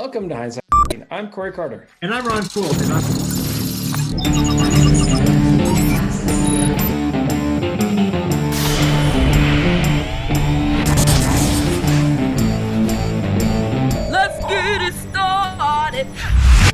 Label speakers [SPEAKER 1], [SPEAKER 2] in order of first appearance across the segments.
[SPEAKER 1] Welcome to Hindsight. I'm Corey Carter.
[SPEAKER 2] And I'm Ron Poole.
[SPEAKER 3] Let's get it started.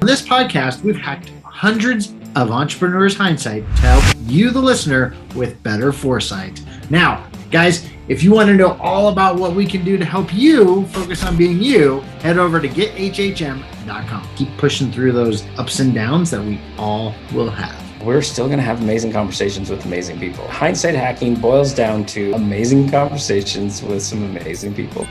[SPEAKER 2] On this podcast, we've hacked hundreds of entrepreneurs' hindsight to help you, the listener, with better foresight. Now, guys, if you want to know all about what we can do to help you focus on being you, head over to gethhm.com. Keep pushing through those ups and downs that we all will have.
[SPEAKER 1] We're still going to have amazing conversations with amazing people. Hindsight hacking boils down to amazing conversations with some amazing people.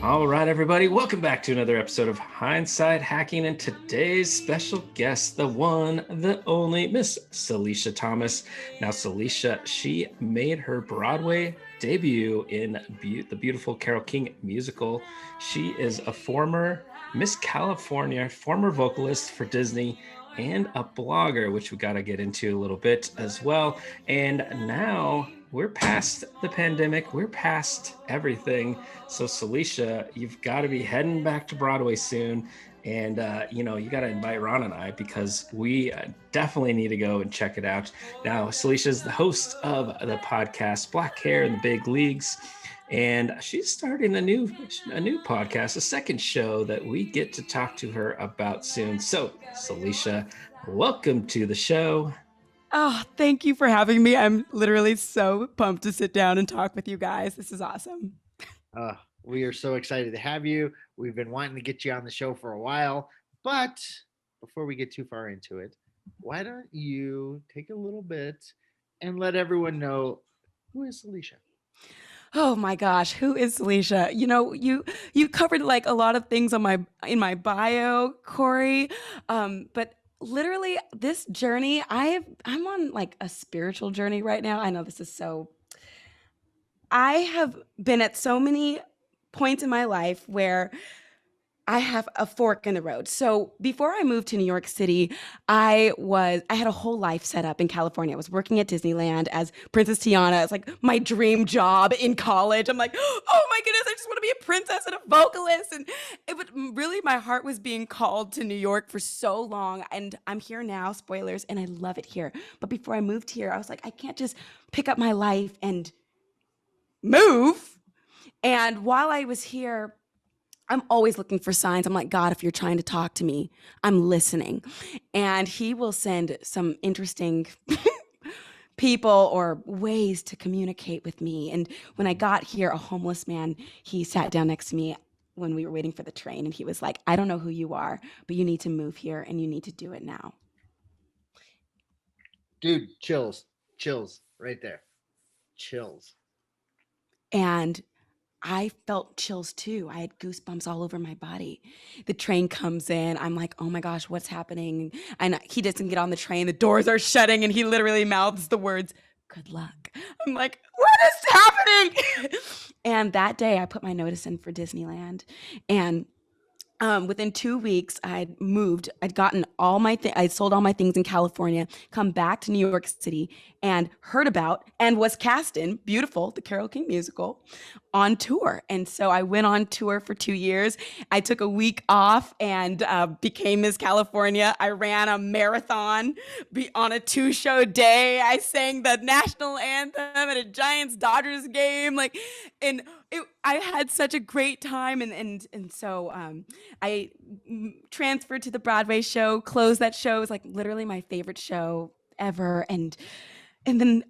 [SPEAKER 1] All right, everybody, welcome back to another episode of Hindsight Hacking, and today's special guest, the one, the only, Miss Salisha Thomas. Now, Salisha, she made her Broadway debut in the beautiful Carole King musical. She is a former Miss California, former vocalist for Disney, and a blogger, which we got to get into a little bit as well. And now we're past the pandemic. We're past everything. So Salisha, you've got to be heading back to Broadway soon. And, you got to invite Ron and I because we definitely need to go and check it out. Now, Salisha is the host of the podcast Black Hair in the Big Leagues. And she's starting a new podcast, a second show that we get to talk to her about soon. So, Salisha, welcome to the show.
[SPEAKER 3] Oh, thank you for having me. I'm literally so pumped to sit down and talk with you guys. This is awesome.
[SPEAKER 2] We are so excited to have you. We've been wanting to get you on the show for a while, but before we get too far into it, why don't you take a little bit and let everyone know who is Salisha?
[SPEAKER 3] Oh my gosh, who is Salisha? You covered like a lot of things in my bio, Corey, but literally this journey, I'm on like a spiritual journey right now. I know this is I have been at so many points in my life where I have a fork in the road. So before I moved to New York City, I had a whole life set up in California. I was working at Disneyland as Princess Tiana. It's like my dream job in college. I'm like, oh my goodness, I just want to be a princess and a vocalist. And really, my heart was being called to New York for so long. And I'm here now, spoilers, and I love it here. But before I moved here, I was like, I can't just pick up my life and move. And while I was here, I'm always looking for signs. I'm like, God, if you're trying to talk to me, I'm listening. And he will send some interesting people or ways to communicate with me. And when I got here, a homeless man, he sat down next to me when we were waiting for the train. And he was like, I don't know who you are, but you need to move here and you need to do it now.
[SPEAKER 2] Dude, chills right there. Chills.
[SPEAKER 3] And I felt chills too. I had goosebumps all over my body. The train comes in. I'm like, oh my gosh, what's happening? And he doesn't get on the train. The doors are shutting and he literally mouths the words, good luck. I'm like, what is happening? And that day I put my notice in for Disneyland. And within 2 weeks, I'd moved. I'd gotten I sold all my things in California, come back to New York City, and heard about and was cast in Beautiful, the Carole King musical, on tour. And so I went on tour for 2 years. I took a week off and became Miss California. I ran a marathon on a 2-show day. I sang the national anthem at a Giants-Dodgers game. I had such a great time, and so I transferred to the Broadway show, closed that show. It was like literally my favorite show ever, and then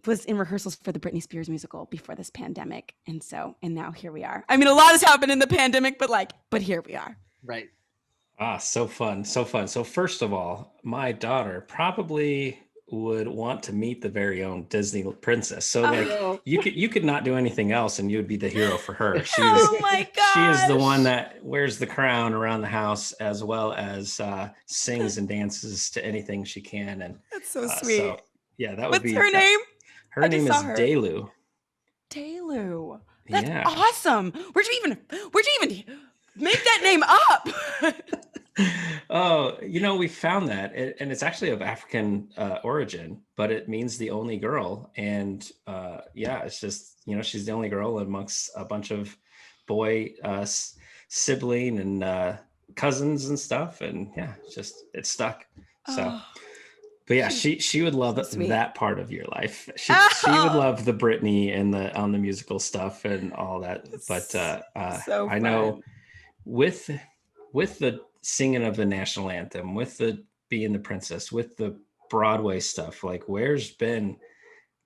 [SPEAKER 3] was in rehearsals for the Britney Spears musical before this pandemic, and now here we are. I mean, a lot has happened in the pandemic, but here we are.
[SPEAKER 2] Right.
[SPEAKER 1] So fun. So first of all, my daughter probably would want to meet the very own Disney princess. So you could not do anything else and you would be the hero for her.
[SPEAKER 3] Oh my gosh.
[SPEAKER 1] She is the one that wears the crown around the house as well as sings and dances to anything she can. And
[SPEAKER 3] that's so sweet.
[SPEAKER 1] So, yeah, that would be.
[SPEAKER 3] What's her name?
[SPEAKER 1] Her name is Delu.
[SPEAKER 3] Delu. That's awesome. Where'd you even make that name up?
[SPEAKER 1] Oh, we found that, and it's actually of African origin, but it means the only girl. And yeah, it's just, she's the only girl amongst a bunch of boy sibling and cousins and stuff. And yeah, it's stuck. So,
[SPEAKER 3] Oh,
[SPEAKER 1] but yeah,
[SPEAKER 3] she's
[SPEAKER 1] she would love
[SPEAKER 3] so sweet.
[SPEAKER 1] that part of your life. She would
[SPEAKER 3] Oh,
[SPEAKER 1] love the Britney and the on the musical stuff and all that. But
[SPEAKER 3] so
[SPEAKER 1] I know
[SPEAKER 3] fun.
[SPEAKER 1] with the singing of the national anthem, with the being the princess, with the Broadway stuff, like where's been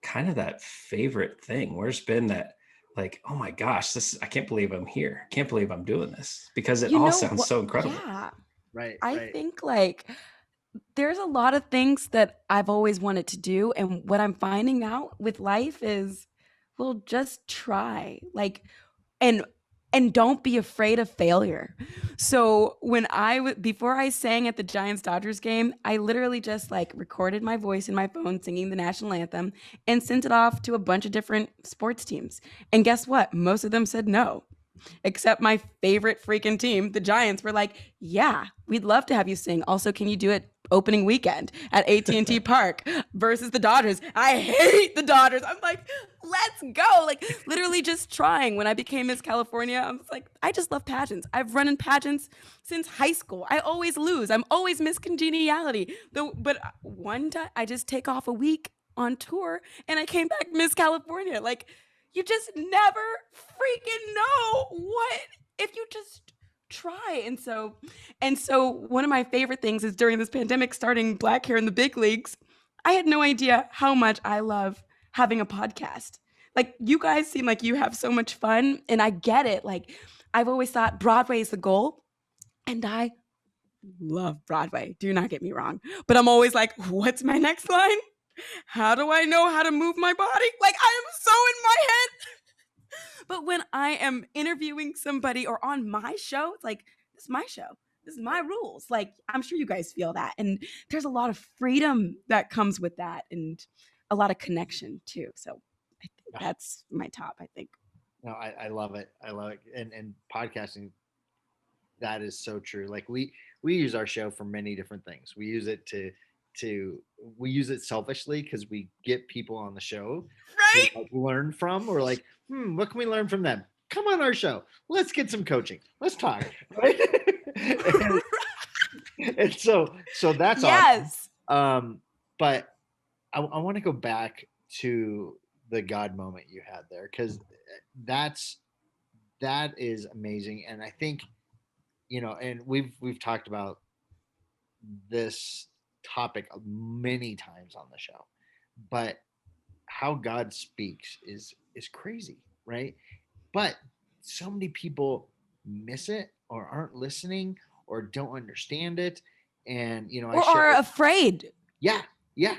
[SPEAKER 1] kind of that favorite thing? Where's been that, like, oh my gosh, I can't believe I'm here. I can't believe I'm doing this, because it
[SPEAKER 3] You
[SPEAKER 1] all
[SPEAKER 3] know
[SPEAKER 1] sounds
[SPEAKER 3] what?
[SPEAKER 1] so incredible.
[SPEAKER 3] Yeah,
[SPEAKER 2] Right,
[SPEAKER 3] I
[SPEAKER 2] right.
[SPEAKER 3] think like there's a lot of things that I've always wanted to do. And what I'm finding out with life is, well, just try. Like, and don't be afraid of failure. So before I sang at the Giants Dodgers game, I literally just like recorded my voice in my phone singing the national anthem and sent it off to a bunch of different sports teams. And guess what? Most of them said no, except my favorite freaking team, the Giants, were like, yeah, we'd love to have you sing. Also, can you do it opening weekend at AT&T Park versus the Dodgers? I hate the Dodgers. I'm like, let's go. Like literally just trying. When I became Miss California, I was like, I just love pageants. I've run in pageants since high school. I always lose. I'm always Miss Congeniality. But one time I just take off a week on tour and I came back Miss California. Like, you just never freaking know what if you just try. And so one of my favorite things is during this pandemic, starting Black Hair in the Big Leagues, I had no idea how much I love having a podcast. Like, you guys seem like you have so much fun, and I get it. Like, I've always thought Broadway is the goal, and I love Broadway. Do not get me wrong. But I'm always like, what's my next line? How do I know how to move my body? Like, I am so in my head. But when I am interviewing somebody or on my show, it's like, this is my show. This is my rules. Like, I'm sure you guys feel that. And there's a lot of freedom that comes with that, and a lot of connection too. So I think that's my top, I think.
[SPEAKER 2] No, I love it. I love it. And podcasting, that is so true. Like we use our show for many different things. We use it we use it selfishly because we get people on the show to
[SPEAKER 3] Right?
[SPEAKER 2] like learn from. Or like, what can we learn from them? Come on our show. Let's get some coaching. Let's talk. Right? and so that's
[SPEAKER 3] Yes.
[SPEAKER 2] awesome. But I want to go back to the God moment you had there, because that is amazing. And I think, and we've talked about this topic many times on the show, but how God speaks is crazy, right? But so many people miss it, or aren't listening, or don't understand it. And
[SPEAKER 3] Or are afraid.
[SPEAKER 2] yeah,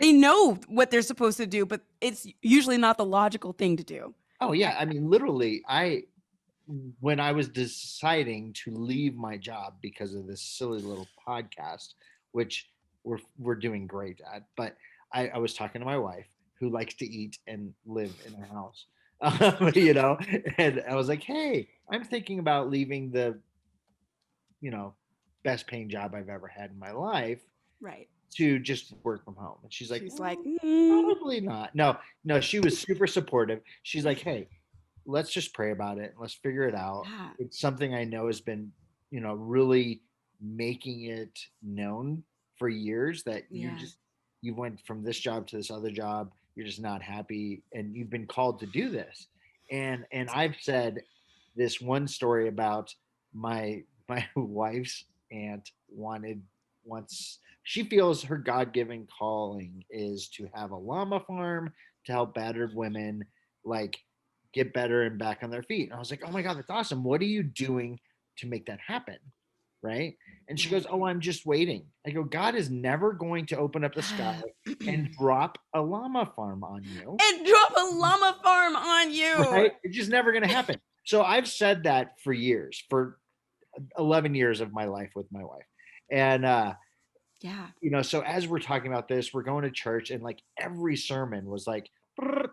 [SPEAKER 3] They know what they're supposed to do, but it's usually not the logical thing to do.
[SPEAKER 2] oh yeah. I mean, literally, when I was deciding to leave my job because of this silly little podcast, which we're doing great at, but I was talking to my wife, who likes to eat and live in a house, and I was like, hey, I'm thinking about leaving the, best paying job I've ever had in my life
[SPEAKER 3] Right.
[SPEAKER 2] to just work from home. And she's like,
[SPEAKER 3] She's like,
[SPEAKER 2] probably not. No, she was super supportive. She's like, hey, let's just pray about it. Let's figure it out.
[SPEAKER 3] yeah.
[SPEAKER 2] It's something I know has been, really making it known for years that
[SPEAKER 3] Yeah.
[SPEAKER 2] you went from this job to this other job. You're just not happy, and you've been called to do this. And I've said this one story about my wife's aunt once she feels her God-given calling is to have a llama farm to help battered women like get better and back on their feet. And I was like, oh my God, that's awesome. What are you doing to make that happen? Right. And she goes, oh, I'm just waiting. I go, God is never going to open up the sky and drop a llama farm on you.
[SPEAKER 3] And drop a llama farm on you.
[SPEAKER 2] Right? It's just never going to happen. So I've said that for years, for 11 years of my life with my wife. And,
[SPEAKER 3] yeah.
[SPEAKER 2] So as we're talking about this, we're going to church, and like every sermon was like, here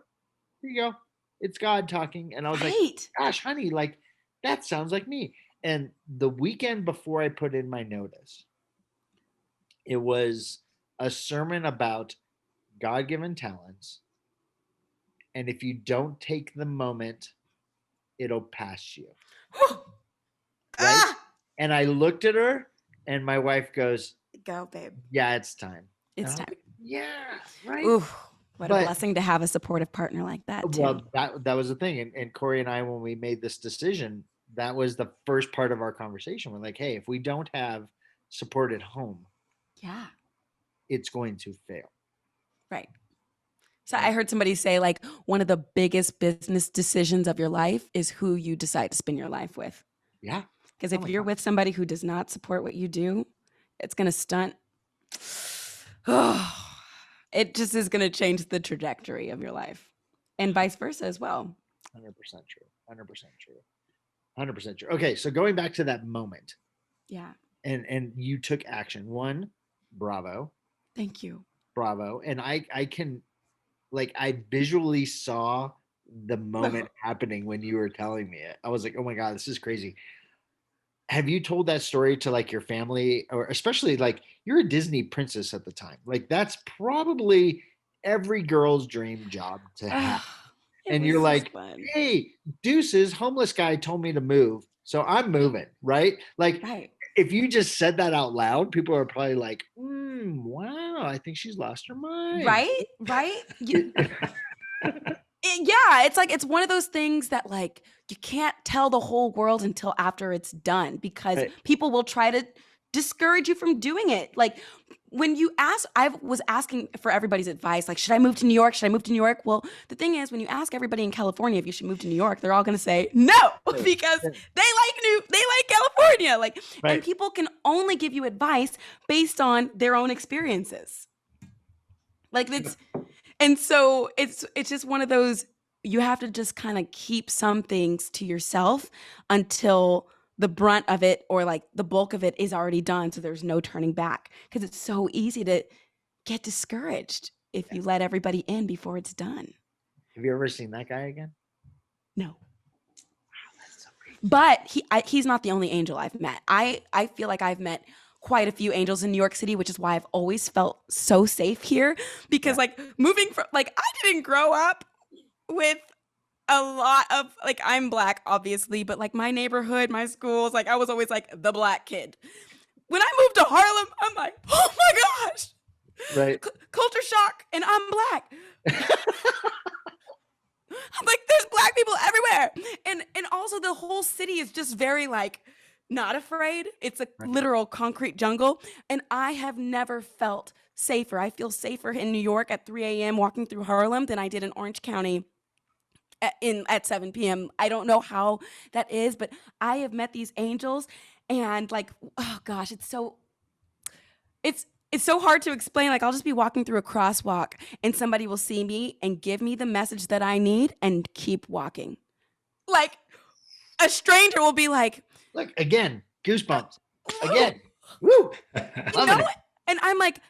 [SPEAKER 2] you go. It's God talking. And I was like, gosh, honey, like that sounds like me. And the weekend before I put in my notice, It was a sermon about God-given talents. And if you don't take the moment, it'll pass you. Right?
[SPEAKER 3] Ah!
[SPEAKER 2] And I looked at her and my wife goes,
[SPEAKER 3] Go, babe.
[SPEAKER 2] yeah, it's time.
[SPEAKER 3] It's
[SPEAKER 2] And I'm
[SPEAKER 3] time.
[SPEAKER 2] like, yeah, right.
[SPEAKER 3] Ooh, what a
[SPEAKER 2] But-
[SPEAKER 3] blessing to have a supportive partner like that too.
[SPEAKER 2] Well, that was the thing. And Corey and I, when we made this decision, that was the first part of our conversation. We're like, hey, if we don't have support at home,
[SPEAKER 3] Yeah.
[SPEAKER 2] it's going to fail.
[SPEAKER 3] Right. So I heard somebody say like one of the biggest business decisions of your life is who you decide to spend your life with.
[SPEAKER 2] Yeah.
[SPEAKER 3] Because
[SPEAKER 2] Oh
[SPEAKER 3] if
[SPEAKER 2] my
[SPEAKER 3] you're
[SPEAKER 2] God.
[SPEAKER 3] with somebody who does not support what you do, it's going to stunt. Oh, it just is going to change the trajectory of your life and vice versa as well.
[SPEAKER 2] 100% true. 100% true. 100% true. Okay. So going back to that moment
[SPEAKER 3] Yeah.
[SPEAKER 2] and you took action. One, bravo.
[SPEAKER 3] Thank you.
[SPEAKER 2] Bravo. And I can, like, I visually saw the moment happening when you were telling me it. I was like, oh my God, this is crazy. Have you told that story to like your family, or especially like you're a Disney princess at the time? Like that's probably every girl's dream job to have.
[SPEAKER 3] It
[SPEAKER 2] And
[SPEAKER 3] was
[SPEAKER 2] you're
[SPEAKER 3] so
[SPEAKER 2] like,
[SPEAKER 3] fun.
[SPEAKER 2] hey, Deuces, homeless guy told me to move. So I'm moving, right? Like
[SPEAKER 3] Right.
[SPEAKER 2] if you just said that out loud, people are probably like, wow, I think she's lost her mind.
[SPEAKER 3] Right. Right. Yeah, it's like it's one of those things that like you can't tell the whole world until after it's done because
[SPEAKER 2] Right.
[SPEAKER 3] people will try to discourage you from doing it. Like when you ask, I was asking for everybody's advice, like, should I move to New York? Should I move to New York? Well, the thing is, when you ask everybody in California if you should move to New York, they're all going to say no because they like California. Like,
[SPEAKER 2] Right.
[SPEAKER 3] and people can only give you advice based on their own experiences. Like it's. And so it's just one of those, you have to just kind of keep some things to yourself until the brunt of it or like the bulk of it is already done. So there's no turning back because it's so easy to get discouraged if you let everybody in before it's done.
[SPEAKER 2] Have you ever seen that guy again?
[SPEAKER 3] No. But he's not the only angel I've met. I feel like I've met quite a few angels in New York City, which is why I've always felt so safe here because like moving from like I didn't grow up with a lot of like I'm Black obviously, but like my neighborhood, my schools, like I was always like the Black kid. When I moved to Harlem, I'm like, oh my gosh,
[SPEAKER 2] Right.
[SPEAKER 3] Culture shock, and I'm Black. I'm like, there's Black people everywhere, and also the whole city is just very like not afraid. It's a literal concrete jungle. And I have never felt safer. I feel safer in New York at 3 a.m. walking through Harlem than I did in Orange County at 7 p.m. I don't know how that is, but I have met these angels and like, oh gosh, it's so hard to explain. Like I'll just be walking through a crosswalk and somebody will see me and give me the message that I need and keep walking. Like a stranger will be like,
[SPEAKER 2] Look, again, goosebumps. Again. Woo. Loving it.
[SPEAKER 3] And I'm like,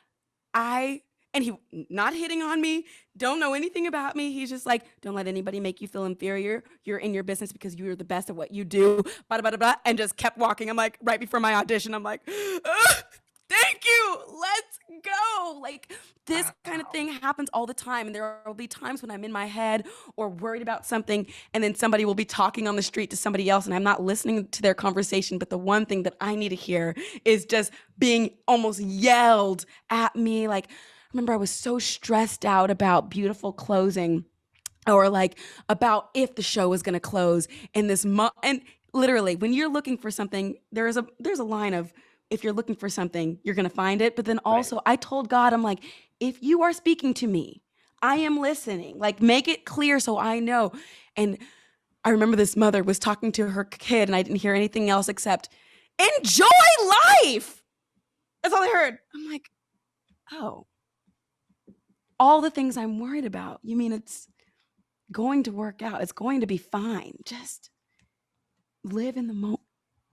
[SPEAKER 3] and he not hitting on me, don't know anything about me. He's just like, don't let anybody make you feel inferior. You're in your business because you're the best at what you do, blah, blah, blah, blah, and just kept walking. I'm like, right before my audition, I'm like, thank you, let's go. Like this kind of thing happens all the time. And there will be times when I'm in my head or worried about something, and then somebody will be talking on the street to somebody else, and I'm not listening to their conversation. But the one thing that I need to hear is just being almost yelled at me. Like, I remember I was so stressed out about beautiful closing or like about if the show was going to close in this month. And literally when you're looking for something, there's a line of, if you're looking for something, you're going to find it. But then also I told God, I'm like, if you are speaking to me, I am listening, like make it clear so I know. And I remember this mother was talking to her kid and I didn't hear anything else except enjoy life. That's all I heard. I'm like, oh, all the things I'm worried about. You mean it's going to work out. It's going to be fine. Just live in the moment.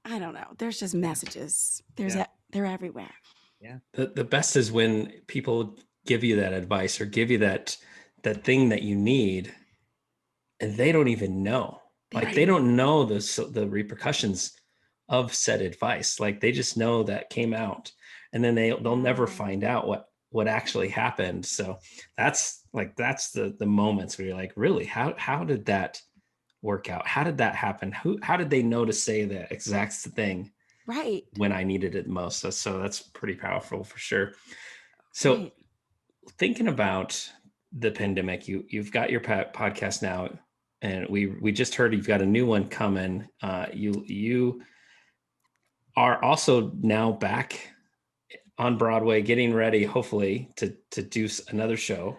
[SPEAKER 3] I don't know. There's just messages. They're everywhere.
[SPEAKER 2] Yeah.
[SPEAKER 1] The best is when people give you that advice or give you that thing that you need, and they don't even know. Like they don't know the repercussions of said advice. Like they just know that came out. and then they'll never find out what actually happened. So that's the moments where you're like, really, how did that work out? How did that happen? How did they know to say the exact thing
[SPEAKER 3] Right.
[SPEAKER 1] when I needed it most? So that's pretty powerful for sure. So
[SPEAKER 3] Right.
[SPEAKER 1] thinking about the pandemic, you've got your podcast now, and we just heard you've got a new one coming. You are also now back on Broadway, getting ready, hopefully, to do another show.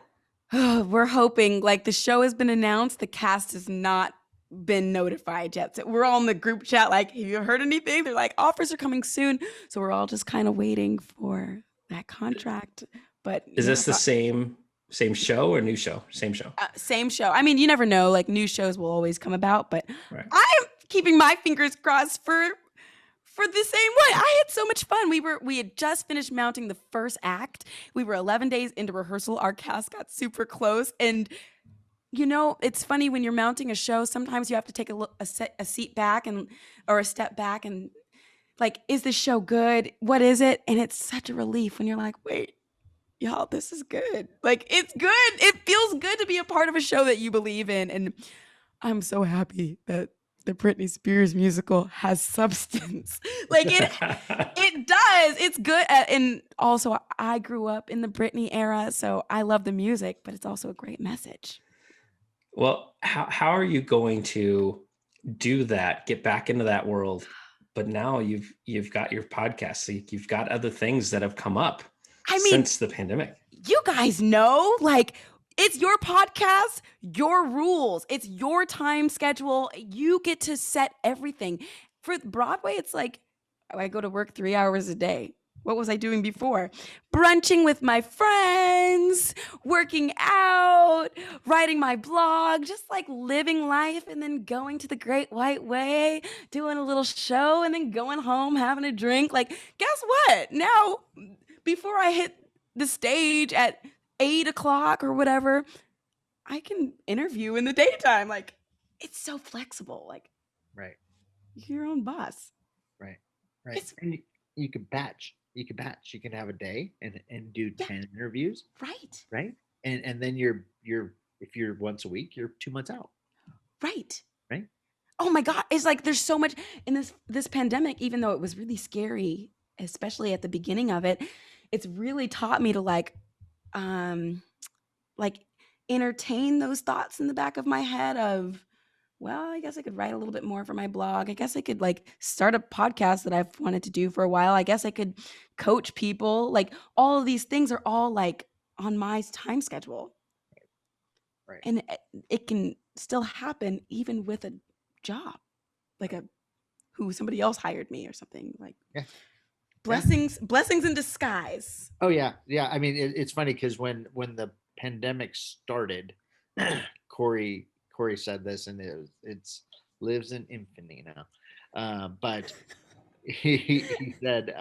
[SPEAKER 3] We're hoping. Like, the show has been announced, the cast has not been notified yet. So we're all in the group chat like, have you heard anything? They're like, offers are coming soon. So we're all just kind of waiting for that contract. But
[SPEAKER 1] is this the same show or new show? Same show.
[SPEAKER 3] Same show. I mean, you never know. Like, new shows will always come about, but
[SPEAKER 1] right.
[SPEAKER 3] I'm keeping my fingers crossed for the same way. I had so much fun. We had just finished mounting the first act. We were 11 days into rehearsal. Our cast got super close, and you know, it's funny when you're mounting a show. Sometimes you have to take a seat back or a step back and like, is this show good? What is it? And it's such a relief when you're like, wait, y'all, this is good. Like, it's good. It feels good to be a part of a show that you believe in. And I'm so happy that the Britney Spears musical has substance. Like, it does. It's good. And also, I grew up in the Britney era, so I love the music, but it's also a great message.
[SPEAKER 1] Well, how are you going to do that, get back into that world? But now you've got your podcast, so you've got other things that have come up since the pandemic.
[SPEAKER 3] You guys know, like, it's your podcast, your rules. It's your time schedule. You get to set everything. For Broadway, it's like, I go to work 3 hours a day. What was I doing before? Brunching with my friends, working out, writing my blog, just like living life, and then going to the Great White Way, doing a little show, and then going home, having a drink. Like, guess what? Now, before I hit the stage at 8 o'clock or whatever, I can interview in the daytime. Like, it's so flexible. Like,
[SPEAKER 2] right,
[SPEAKER 3] you're your own boss.
[SPEAKER 2] Right. And you can batch. You can have a day and do 10 interviews. Right. And then you're if you're once a week, you're 2 months out.
[SPEAKER 3] Right.
[SPEAKER 2] Oh
[SPEAKER 3] my God. It's like, there's so much in this pandemic, even though it was really scary, especially at the beginning of it, it's really taught me to like entertain those thoughts in the back of my head of, well, I guess I could write a little bit more for my blog. I guess I could like start a podcast that I've wanted to do for a while. I guess I could coach people. Like, all of these things are all like on my time schedule.
[SPEAKER 2] Right.
[SPEAKER 3] And it can still happen even with a job, like somebody else hired me or something. Like,
[SPEAKER 2] yeah.
[SPEAKER 3] Blessings in disguise.
[SPEAKER 2] Oh yeah. I mean, it's funny because when the pandemic started, Corey said this, and it's lives in infamy now. But he said,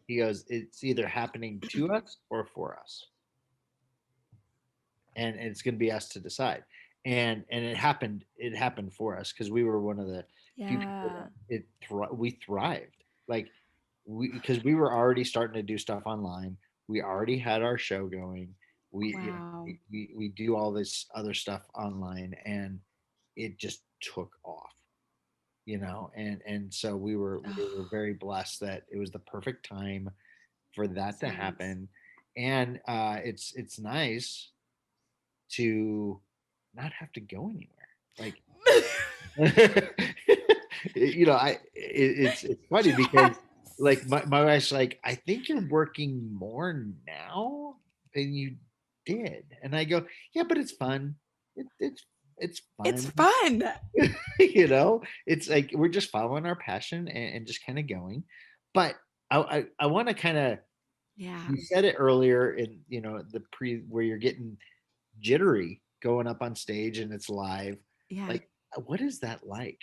[SPEAKER 2] he goes, it's either happening to us or for us, and it's going to be us to decide. And it happened for us because we were one of the few people that we thrived. Like, because we were already starting to do stuff online. We already had our show going. We do all this other stuff online, and it just took off, and so we were very blessed that it was the perfect time for that to happen. And it's nice to not have to go anywhere. Like, it's funny because like my wife's like, I think you're working more now than you did. And I go, yeah, but it's fun. It's fun.
[SPEAKER 3] It's fun.
[SPEAKER 2] It's like we're just following our passion and just kind of going. But I want to kind of, you said it earlier in, where you're getting jittery going up on stage and it's live.
[SPEAKER 3] Yeah.
[SPEAKER 2] Like, what is that like?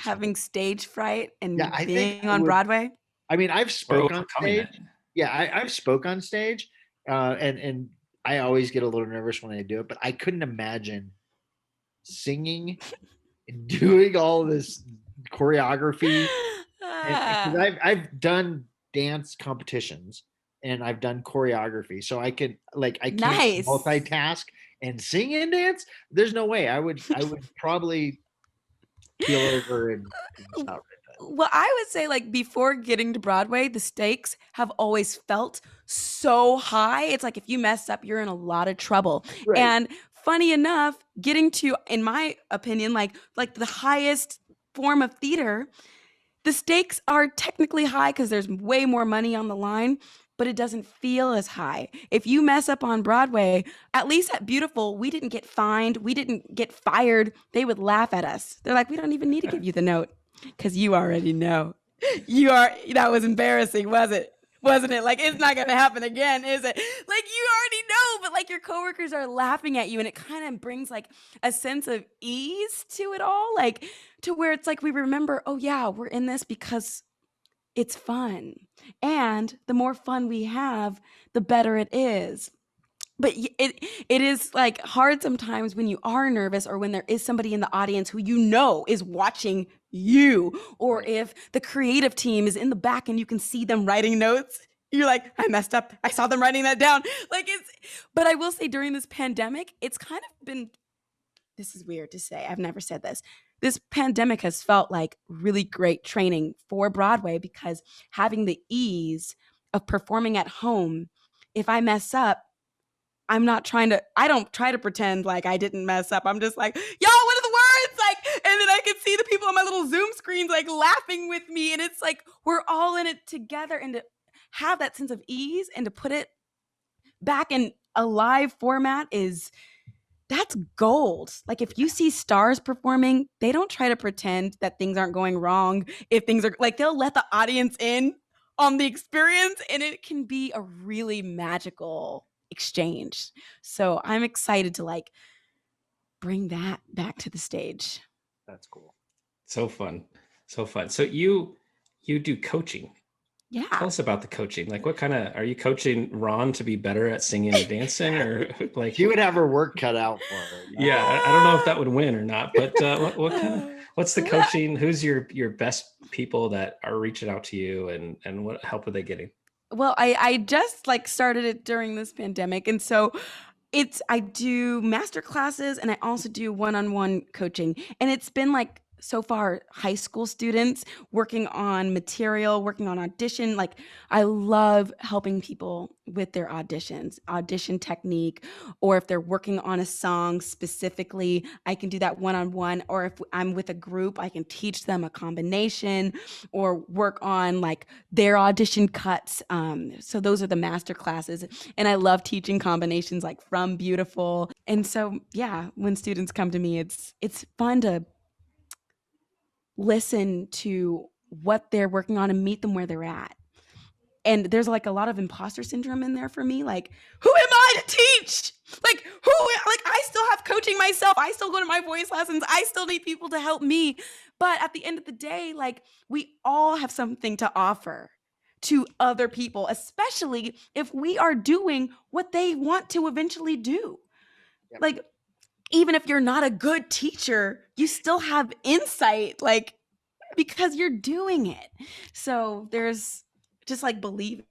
[SPEAKER 3] Having stage fright and
[SPEAKER 2] I
[SPEAKER 3] being on Broadway?
[SPEAKER 2] I mean, I've spoke on stage. Yeah, I've spoke on stage, and I always get a little nervous when I do it, but I couldn't imagine singing and doing all this choreography. And I've done dance competitions and I've done choreography. So I can't
[SPEAKER 3] Nice.
[SPEAKER 2] multitask and sing and dance. There's no way. I would probably keel over and stop it.
[SPEAKER 3] Well, I would say like before getting to Broadway, the stakes have always felt so high. It's like if you mess up, you're in a lot of trouble.
[SPEAKER 2] Right.
[SPEAKER 3] And funny enough, getting to, in my opinion, like the highest form of theater, the stakes are technically high because there's way more money on the line, but it doesn't feel as high. If you mess up on Broadway, at least at Beautiful, we didn't get fined. We didn't get fired. They would laugh at us. They're like, we don't even need to give you the note because you already know. That was embarrassing, wasn't it? Like, it's not going to happen again, is it? Like, you already know, but like your coworkers are laughing at you, and it kind of brings like a sense of ease to it all, like to where it's like we remember, oh yeah, we're in this because it's fun. And the more fun we have, the better it is. But it is like hard sometimes when you are nervous or when there is somebody in the audience who you know is watching you, or if the creative team is in the back and you can see them writing notes. You're like, I messed up. I saw them writing that down. But I will say during this pandemic, it's kind of been, this is weird to say. I've never said this. This pandemic has felt like really great training for Broadway because having the ease of performing at home, if I mess up, I don't try to pretend like I didn't mess up. I'm just like, y'all, what are the words? Like, and then I can see the people on my little Zoom screens like laughing with me. And it's like, we're all in it together, and to have that sense of ease and to put it back in a live format that's gold. Like if you see stars performing, they don't try to pretend that things aren't going wrong. If things are like, they'll let the audience in on the experience, and it can be a really magical exchange. So I'm excited to like bring that back to the stage.
[SPEAKER 2] That's cool.
[SPEAKER 1] So fun. So you do coaching.
[SPEAKER 3] Yeah.
[SPEAKER 1] Tell us about the coaching. Like, what kind of, are you coaching Ron to be better at singing and dancing, or like?
[SPEAKER 2] She would have her work cut out for her.
[SPEAKER 1] Yeah, I don't know if that would win or not, but what's the coaching? Who's your best people that are reaching out to you, and what help are they getting?
[SPEAKER 3] Well, I just like started it during this pandemic, and so I do master classes and I also do one-on-one coaching, and it's been like so far high school students working on material, working on audition. Like I love helping people with their auditions, audition technique, or if they're working on a song specifically, I can do that one-on-one. Or if I'm with a group, I can teach them a combination or work on like their audition cuts. So those are the master classes. And I love teaching combinations like from Beautiful. And so, yeah, when students come to me, it's fun to listen to what they're working on and meet them where they're at. And there's like a lot of imposter syndrome in there for me. Like, who am I to teach? Like, I still have coaching myself. I still go to my voice lessons. I still need people to help me. But at the end of the day, like we all have something to offer to other people, especially if we are doing what they want to eventually do. Yep. Like, even if you're not a good teacher, you still have insight, like, because you're doing it. So there's just like believing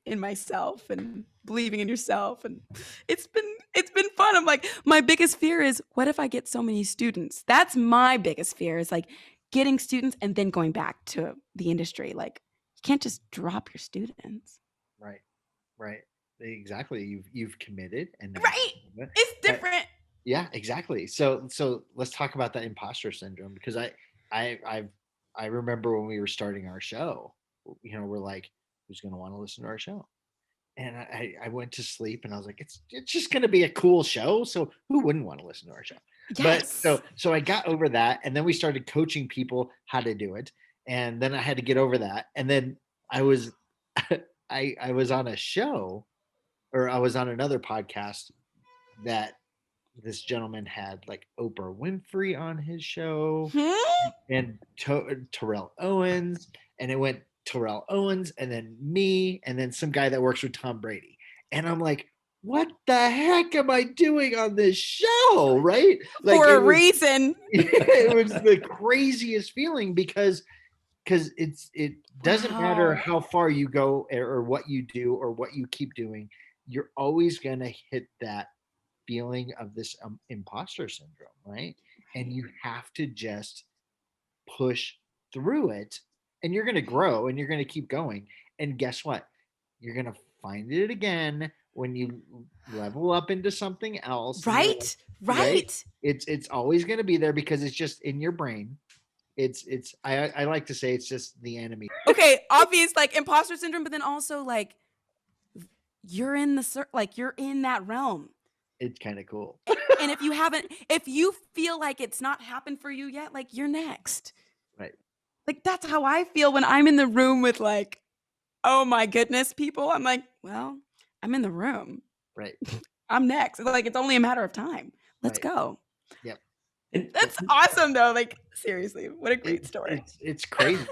[SPEAKER 3] in myself and believing in yourself. And it's been fun. I'm like, my biggest fear is, what if I get so many students? That's my biggest fear, is like getting students and then going back to the industry. Like, you can't just drop your students.
[SPEAKER 2] Right. Exactly. You've committed, and
[SPEAKER 3] right. It's different.
[SPEAKER 2] Yeah, exactly. So let's talk about that imposter syndrome, because I remember when we were starting our show, you know, we're like, who's going to want to listen to our show? And I went to sleep and I was like, it's just going to be a cool show. So who wouldn't want to listen to our show? Yes. But so I got over that, and then we started coaching people how to do it. And then I had to get over that. And then I was I was on a show, or I was on another podcast that this gentleman had like Oprah Winfrey on his show, and Terrell Owens, and it went Terrell Owens and then me and then some guy that works with Tom Brady. And I'm like, what the heck am I doing on this show? Right? Like,
[SPEAKER 3] for a reason.
[SPEAKER 2] It was the craziest feeling, because because it doesn't matter
[SPEAKER 3] Wow.
[SPEAKER 2] how far you go or what you do or what you keep doing, you're always going to hit that feeling of this imposter syndrome, right? And you have to just push through it, and you're going to grow and you're going to keep going. And guess what? You're going to find it again when you level up into something else, and you're like,
[SPEAKER 3] Right?
[SPEAKER 2] right?
[SPEAKER 3] Right.
[SPEAKER 2] It's always going to be there because it's just in your brain. It's I like to say it's just the enemy.
[SPEAKER 3] Okay, obvious like imposter syndrome, but then also like you're in the like you're in that realm.
[SPEAKER 2] It's kind of cool.
[SPEAKER 3] And if you feel like it's not happened for you yet, like you're next.
[SPEAKER 2] Right.
[SPEAKER 3] Like that's how I feel when I'm in the room with like, oh my goodness, people. I'm like, well, I'm in the room.
[SPEAKER 2] Right.
[SPEAKER 3] I'm next. Like it's only a matter of time. Let's
[SPEAKER 2] Right.
[SPEAKER 3] go.
[SPEAKER 2] Yep.
[SPEAKER 3] That's awesome though. Like seriously, what a great story.
[SPEAKER 2] It's crazy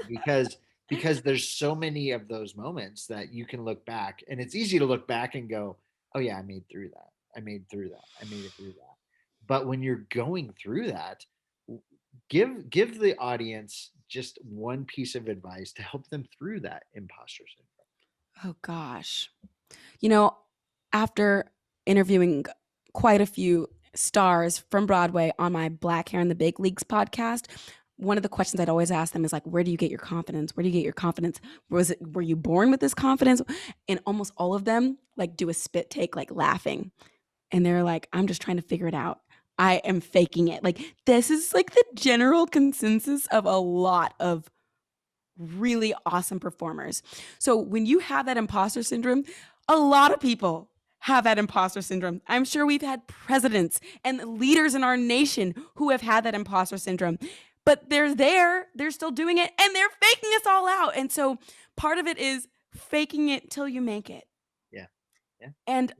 [SPEAKER 2] because there's so many of those moments that you can look back, and it's easy to look back and go, oh yeah, I made through that. I made it through that. But when you're going through that, give the audience just one piece of advice to help them through that imposter syndrome.
[SPEAKER 3] Oh gosh. You know, after interviewing quite a few stars from Broadway on my Black Hair in the Big Leagues podcast, one of the questions I'd always ask them is like, where do you get your confidence? Where do you get your confidence? Were you born with this confidence? And almost all of them like do a spit take, like laughing. And they're like, I'm just trying to figure it out. I am faking it. Like this is like the general consensus of a lot of really awesome performers. So when you have that imposter syndrome, a lot of people have that imposter syndrome. I'm sure we've had presidents and leaders in our nation who have had that imposter syndrome, but they're still doing it and they're faking us all out. And so part of it is faking it till you make it.
[SPEAKER 2] Yeah. Yeah.
[SPEAKER 3] And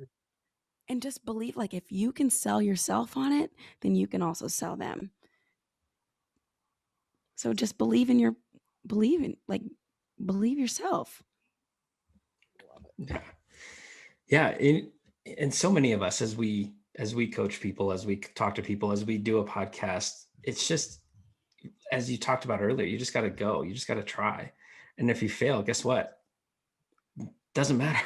[SPEAKER 3] just believe like if you can sell yourself on it, then you can also sell them. So just believe yourself.
[SPEAKER 1] Yeah. And so many of us, as we coach people, as we talk to people, as we do a podcast, it's just, as you talked about earlier, you just got to go, you just got to try. And if you fail, guess what? Doesn't matter.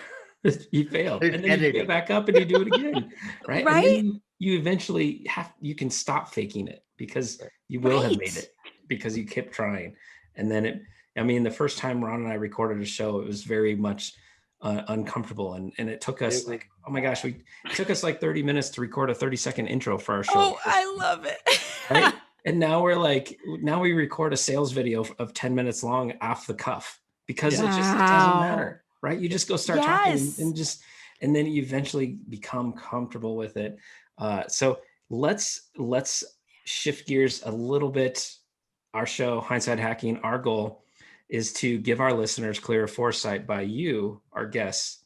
[SPEAKER 1] You failed. And then you get back up and you do it again. Right.
[SPEAKER 3] Right.
[SPEAKER 1] And then you eventually you can stop faking it because you will have made it because you kept trying. And then the first time Ron and I recorded a show, it was very much uncomfortable. And it took us it took us like 30 minutes to record a 30-second intro for our show.
[SPEAKER 3] Oh, I love it.
[SPEAKER 1] Right? And now we record a sales video of 10 minutes long off the cuff because it just doesn't matter. Right? You just go start talking and then you eventually become comfortable with it. So let's shift gears a little bit. Our show, Hindsight Hacking, our goal is to give our listeners clearer foresight by you, our guests,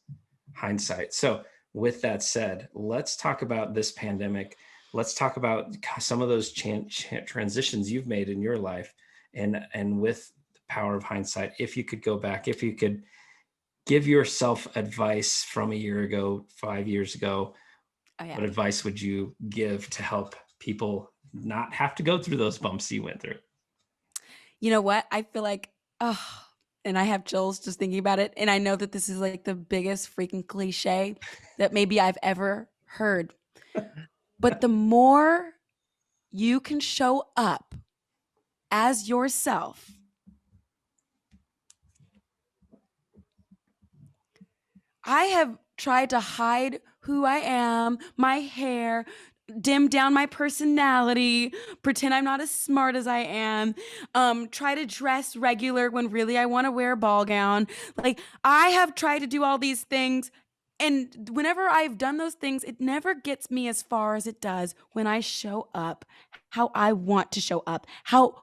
[SPEAKER 1] hindsight. So with that said, let's talk about this pandemic. Let's talk about some of those transitions you've made in your life and with the power of hindsight. If you could go back, if you could give yourself advice from a year ago, 5 years ago, what advice would you give to help people not have to go through those bumps you went through?
[SPEAKER 3] You know what? I feel like, and I have chills just thinking about it. And I know that this is like the biggest freaking cliche that maybe I've ever heard. But the more you can show up as yourself, I have tried to hide who I am, my hair, dim down my personality, pretend I'm not as smart as I am, try to dress regular when really I want to wear a ball gown. Like I have tried to do all these things. And whenever I've done those things, it never gets me as far as it does when I show up how I want to show up, how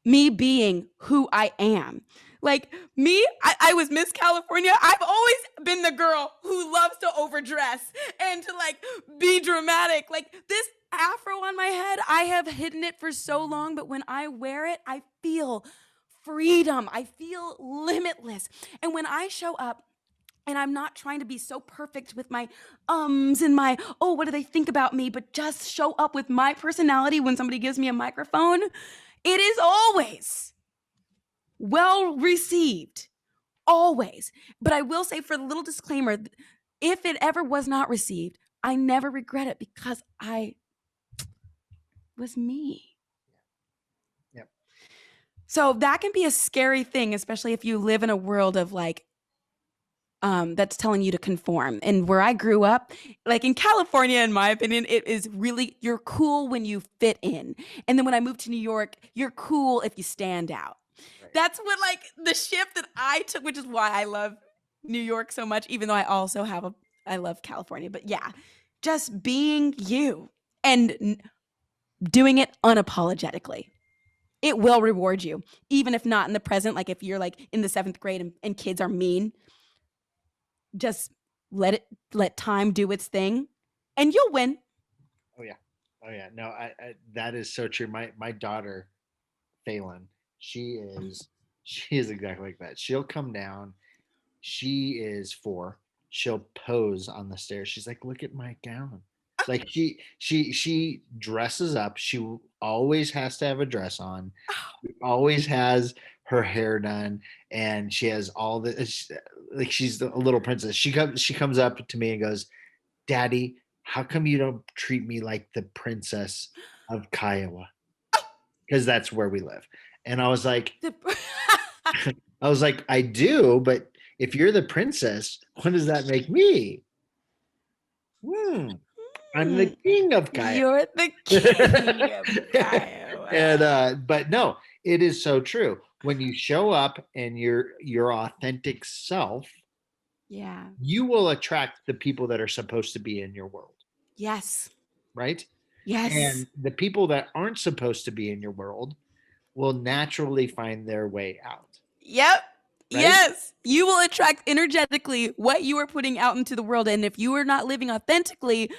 [SPEAKER 3] me being who I am. Like me, I was Miss California. I've always been the girl who loves to overdress and to like be dramatic. Like this afro on my head, I have hidden it for so long, but when I wear it, I feel freedom. I feel limitless. And when I show up, and I'm not trying to be so perfect with my and my, oh, what do they think about me? But just show up with my personality when somebody gives me a microphone. It is always well received, always. But I will say, for the little disclaimer, if it ever was not received, I never regret it because I was me.
[SPEAKER 2] Yep.
[SPEAKER 3] So that can be a scary thing, especially if you live in a world of like, that's telling you to conform. And where I grew up, like in California, in my opinion, it is really, you're cool when you fit in. And then when I moved to New York, you're cool if you stand out.
[SPEAKER 2] Right.
[SPEAKER 3] That's what like the shift that I took, which is why I love New York so much, even though I also I love California. But yeah, just being you and doing it unapologetically. It will reward you, even if not in the present. Like if you're like in the 7th grade and kids are mean, just let time do its thing and you'll win.
[SPEAKER 2] Oh yeah. No, I that is so true. My daughter, Phelan, she is exactly like that. She'll come down. She is 4. She'll pose on the stairs. She's like, "Look at my gown." Like she dresses up. She always has to have a dress on. Always has her hair done, and she has all the like she's a little princess. She comes up to me and goes, "Daddy, how come you don't treat me like the princess of Kiowa?" Because that's where we live. And I was like, I do, but if you're the princess, what does that make me? I'm the king of Kiowa.
[SPEAKER 3] You're the king of Kiowa.
[SPEAKER 2] And but no, it is so true. When you show up and you're your authentic self,
[SPEAKER 3] yeah,
[SPEAKER 2] you will attract the people that are supposed to be in your world.
[SPEAKER 3] Yes.
[SPEAKER 2] Right?
[SPEAKER 3] Yes.
[SPEAKER 2] And the people that aren't supposed to be in your world will naturally find their way out.
[SPEAKER 3] Yep.
[SPEAKER 2] Right?
[SPEAKER 3] Yes. You will attract energetically what you are putting out into the world. And if you are not living authentically,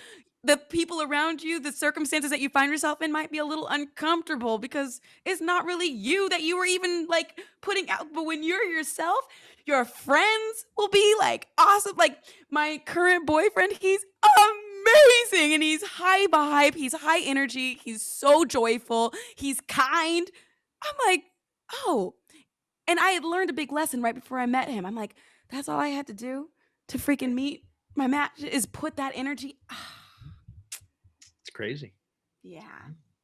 [SPEAKER 3] the people around you, the circumstances that you find yourself in might be a little uncomfortable because it's not really you that you were even like putting out. But when you're yourself, your friends will be like awesome. Like my current boyfriend, he's amazing and he's high vibe, he's high energy, he's so joyful, he's kind. I'm like, oh. And I had learned a big lesson right before I met him. I'm like, that's all I had to do to freaking meet my match is put that energy.
[SPEAKER 2] It's crazy.
[SPEAKER 3] Yeah.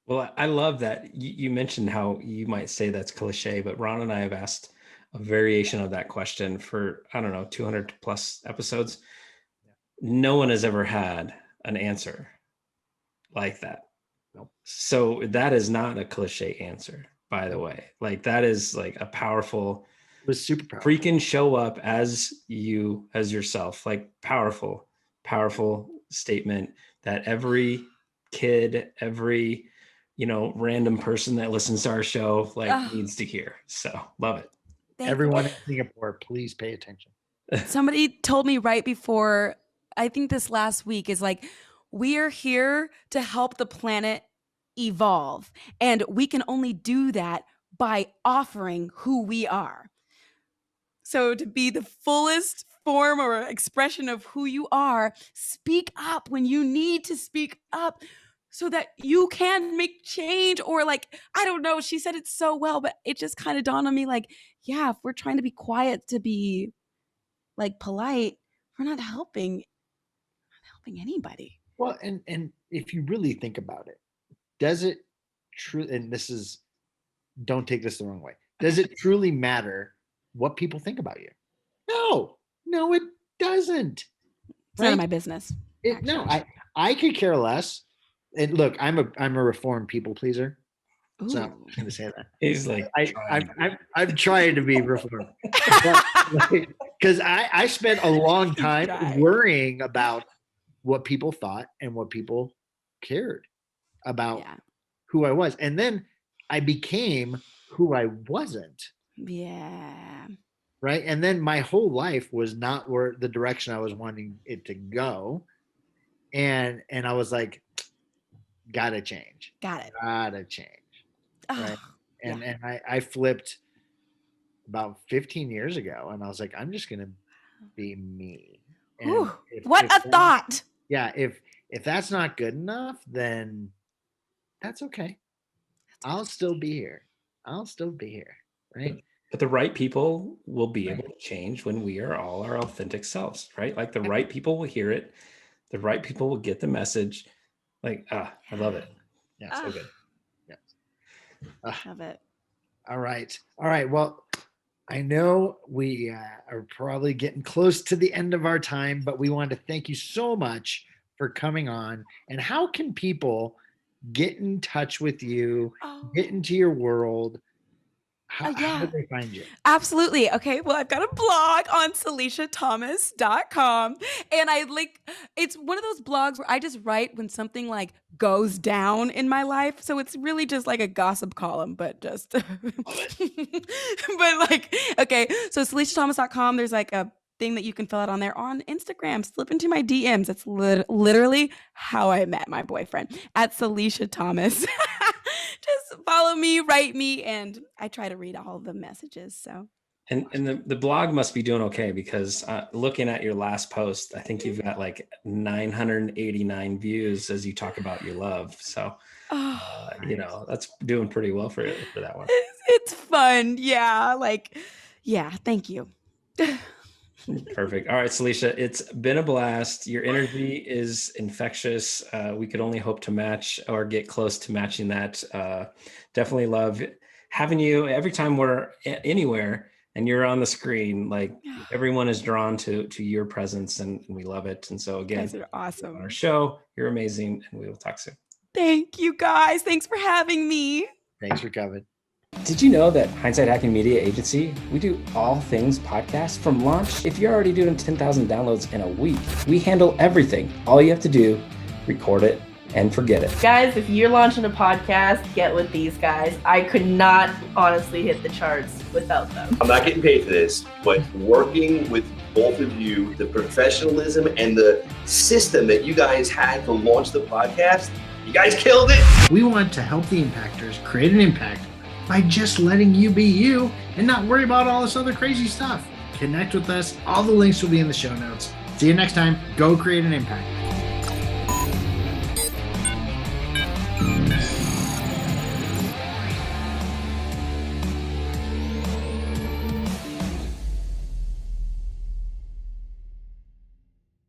[SPEAKER 1] Well, I love that you mentioned how you might say that's cliche, but Ron and I have asked a variation of that question for, I don't know, 200 plus episodes. No one has ever had an answer like that.
[SPEAKER 2] Nope.
[SPEAKER 1] So that is not a cliche answer, by the way. Like that is like a powerful,
[SPEAKER 2] it was super powerful.
[SPEAKER 1] Freaking show up as you, as yourself. Like powerful statement that every kid, every, random person that listens to our show needs to hear. So love it.
[SPEAKER 2] Everyone in Singapore, please pay attention.
[SPEAKER 3] Somebody told me right before, I think this last week, is like, we are here to help the planet evolve. And we can only do that by offering who we are. So to be the fullest form or expression of who you are, speak up when you need to speak up so that you can make change. Or like, I don't know, she said it so well, but it just kind of dawned on me like, yeah, if we're trying to be quiet to be like polite, we're not helping anybody.
[SPEAKER 2] Well, and if you really think about it, does it true? And this is, don't take this the wrong way. Does it truly matter what people think about you? No, it doesn't.
[SPEAKER 3] It's none of my business.
[SPEAKER 2] No, I could care less. And look, I'm a reformed people pleaser.
[SPEAKER 3] Ooh.
[SPEAKER 2] So I'm going to say that.
[SPEAKER 1] He's like,
[SPEAKER 2] I'm trying to be reformed because I spent a long time worrying about what people thought and what people cared about who I was. And then I became who I wasn't.
[SPEAKER 3] Yeah.
[SPEAKER 2] Right. And then my whole life was not where the direction I was wanting it to go. And I was like, gotta change. Gotta change. Right. And I flipped about 15 years ago and I was like, I'm just gonna be me. And
[SPEAKER 3] what a thought.
[SPEAKER 2] Yeah, if that's not good enough, then that's okay. I'll still be here. Right.
[SPEAKER 1] But the right people will be able to change when we are all our authentic selves, right? Like the right people will hear it. The right people will get the message. Like, I love it.
[SPEAKER 2] Yeah,
[SPEAKER 1] so good.
[SPEAKER 2] Yeah.
[SPEAKER 3] Love it.
[SPEAKER 2] All right. Well, I know we are probably getting close to the end of our time, but we want to thank you so much for coming on. And how can people get in touch with you, get into your world? How do they find you?
[SPEAKER 3] Absolutely. Okay. Well, I've got a blog on SalishaThomas.com. And it's one of those blogs where I just write when something like goes down in my life. So it's really just like a gossip column, but just, but like, okay. So SalishaThomas.com, there's like a thing that you can fill out on there. On Instagram, slip into my DMs. That's literally how I met my boyfriend, at Salisha Thomas. Just follow me, write me, and I try to read all the messages. So,
[SPEAKER 1] and the blog must be doing okay, because looking at your last post, I think you've got like 989 views as you talk about your love. So, that's doing pretty well for that one.
[SPEAKER 3] It's fun. Yeah. Thank you.
[SPEAKER 1] Perfect. All right, Salisha, it's been a blast. Your energy is infectious. We could only hope to match or get close to matching that. Definitely love having you. Every time we're anywhere and you're on the screen, like everyone is drawn to your presence, and we love it. And so again,
[SPEAKER 3] you guys are awesome.
[SPEAKER 1] On our show, you're amazing, and we will talk soon.
[SPEAKER 3] Thank you, guys. Thanks for having me.
[SPEAKER 2] Thanks for coming.
[SPEAKER 1] Did you know that Hindsight HacKing Media Agency, we do all things podcast from launch? If you're already doing 10,000 downloads in a week, we handle everything. All you have to do, record it and forget it.
[SPEAKER 4] Guys, if you're launching a podcast, get with these guys. I could not honestly hit the charts without them.
[SPEAKER 5] I'm not getting paid for this, but working with both of you, the professionalism and the system that you guys had to launch the podcast, you guys killed it.
[SPEAKER 2] We want to help the impactors create an impact by just letting you be you and not worry about all this other crazy stuff. Connect with us. All the links will be in the show notes. See you next time. Go create an impact.